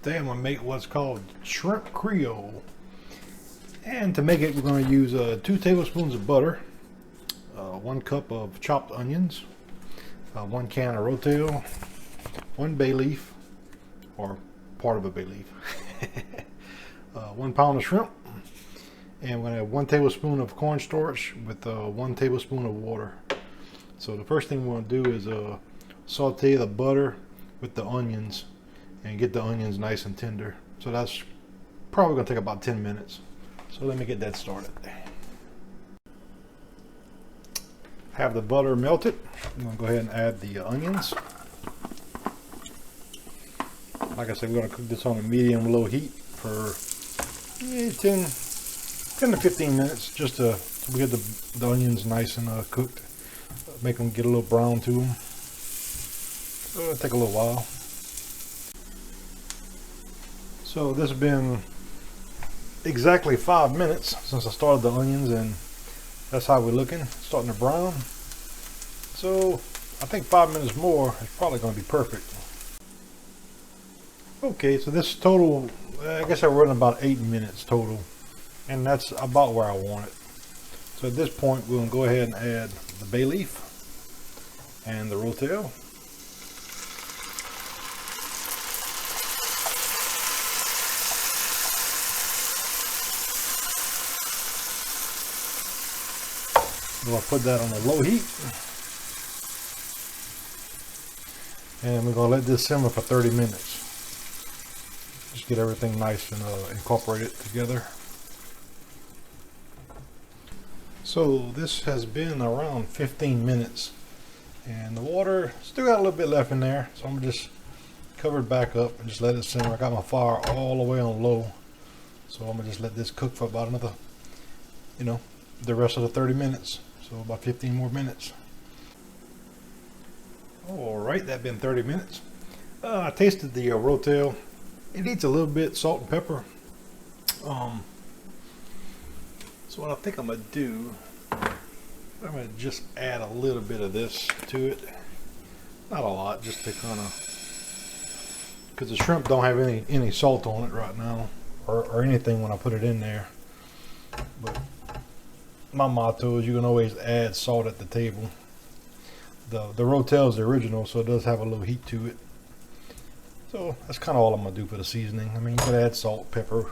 Today I'm going to make what's called shrimp Creole. And to make it, we're going to use 2 tablespoons of butter, 1 cup of chopped onions, 1 can of Rotel, 1 bay leaf, or part of a bay leaf, 1 pound of shrimp, and we're going to have 1 tablespoon of cornstarch with 1 tablespoon of water. So the first thing we're going to do is saute the butter with the onions and get the onions nice and tender. So that's probably going to take about 10 minutes. So let me get that started. Have the butter melted. I'm going to go ahead and add the onions. Like I said, we're going to cook this on a medium-low heat for 10 to 15 minutes, just to get the onions nice and cooked. Make them get a little brown to them. So it'll take a little while. So this has been exactly 5 minutes since I started the onions, and that's how we're looking, starting to brown. So I think 5 minutes more is probably going to be perfect. Okay, so this total, I guess I run about 8 minutes total, and that's about where I want it. So at this point we're going to go ahead and add the bay leaf and the Rotel. We're going to put that on a low heat, and we're going to let this simmer for 30 minutes. Just get everything nice and incorporated together. So this has been around 15 minutes, and the water still got a little bit left in there, so I'm going to just cover it back up and just let it simmer. I got my fire all the way on low, so I'm going to just let this cook for about another, the rest of the 30 minutes. So about 15 more minutes. Alright, that's been 30 minutes. I tasted the Rotel. It needs a little bit salt and pepper. So what I think I'm going to do, I'm going to just add a little bit of this to it. Not a lot, just to kind of, because the shrimp don't have any salt on it right now, or anything when I put it in there. But my motto is you can always add salt at the table. The Rotel is the original, so it does have a little heat to it. So that's kind of all I'm going to do for the seasoning. I mean, you can add salt, pepper,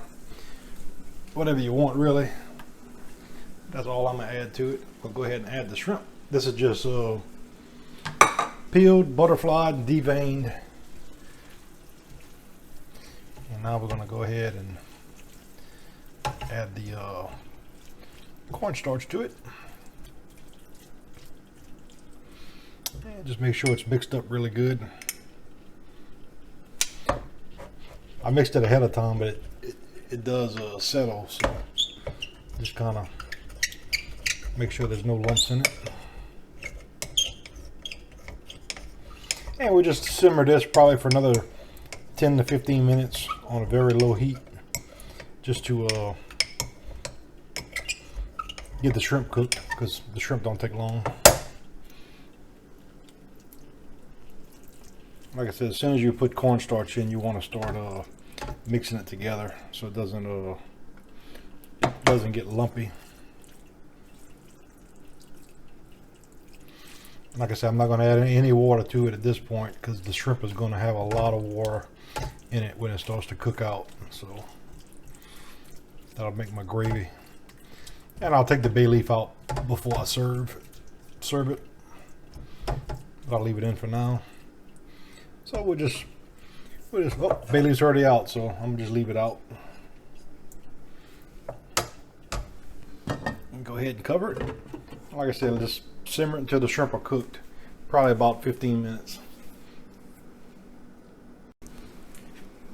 whatever you want really. That's all I'm going to add to it. We'll go ahead and add the shrimp. This is just peeled, butterflied, deveined. And now we're going to go ahead and add the cornstarch to it, and just make sure it's mixed up really good. I mixed it ahead of time, but it does settle, so just kind of make sure there's no lumps in it. And we'll just simmer this probably for another 10 to 15 minutes on a very low heat, just to get the shrimp cooked, because the shrimp don't take long. Like I said, as soon as you put cornstarch in, you want to start mixing it together so it doesn't get lumpy. Like I said, I'm not going to add any water to it at this point, because the shrimp is going to have a lot of water in it when it starts to cook out. So that'll make my gravy. And I'll take the bay leaf out before I serve it. But I'll leave it in for now. So we'll just bay leaf's already out, so I'm gonna just leave it out. And go ahead and cover it. Like I said, I'll just simmer it until the shrimp are cooked. Probably about 15 minutes.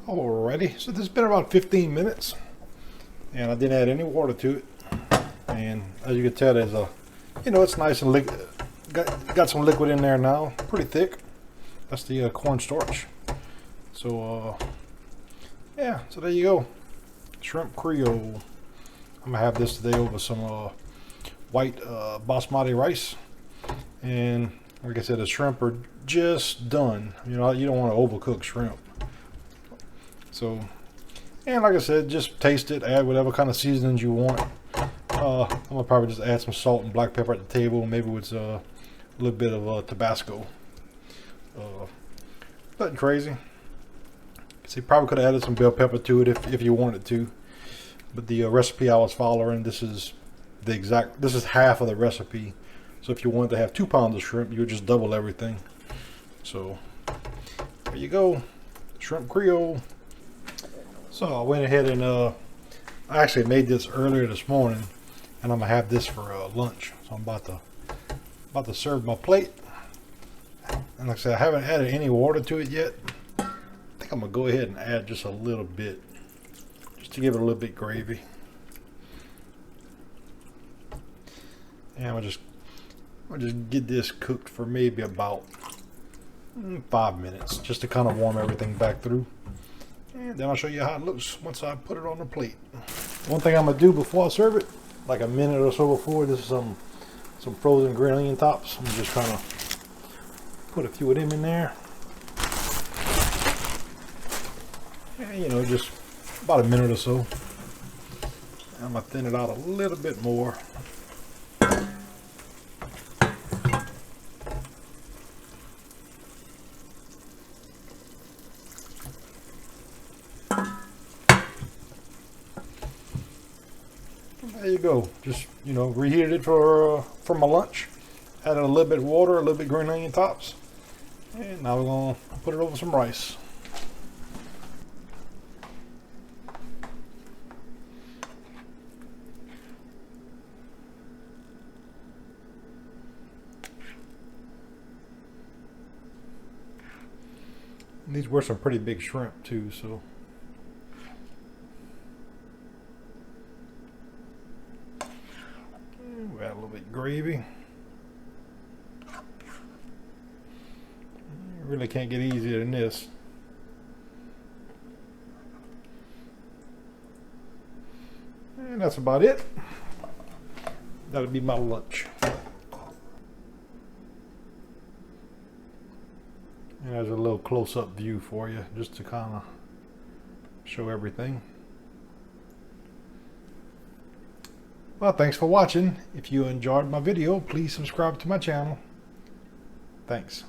Alrighty, so this has been about 15 minutes, and I didn't add any water to it. And as you can tell, there's it's nice and liquid. Got some liquid in there now, pretty thick. That's the cornstarch. So yeah, so there you go, shrimp Creole. I'm gonna have this today over some white basmati rice, and like I said, the shrimp are just done. You don't want to overcook shrimp. So, and like I said, just taste it, add whatever kind of seasonings you want. I'm gonna probably just add some salt and black pepper at the table, maybe with a little bit of Tabasco. Nothing crazy. So you probably could have added some bell pepper to it if you wanted to. But the recipe I was following, this is half of the recipe. So if you wanted to have 2 pounds of shrimp, you would just double everything. So there you go, shrimp Creole. So I went ahead and I actually made this earlier this morning, and I'm gonna have this for lunch. So I'm about to serve my plate. And like I said, I haven't added any water to it yet. I think I'm gonna go ahead and add just a little bit, just to give it a little bit gravy. And I'll just get this cooked for maybe about 5 minutes, just to kind of warm everything back through. And then I'll show you how it looks once I put it on the plate. One thing I'm gonna do before I serve it, like a minute or so before, this is some frozen green onion tops. I'm just kind of put a few of them in there. And, you know, just about a minute or so. I'm gonna thin it out a little bit more. There you go. Just, you know, reheated it for my lunch. Added a little bit of water, a little bit of green onion tops. And now we're going to put it over some rice. And these were some pretty big shrimp too, so. We add a little bit of gravy. You really can't get easier than this. And that's about it. That'll be my lunch. And there's a little close-up view for you, just to kind of show everything. Well, thanks for watching. If you enjoyed my video, please subscribe to my channel. Thanks.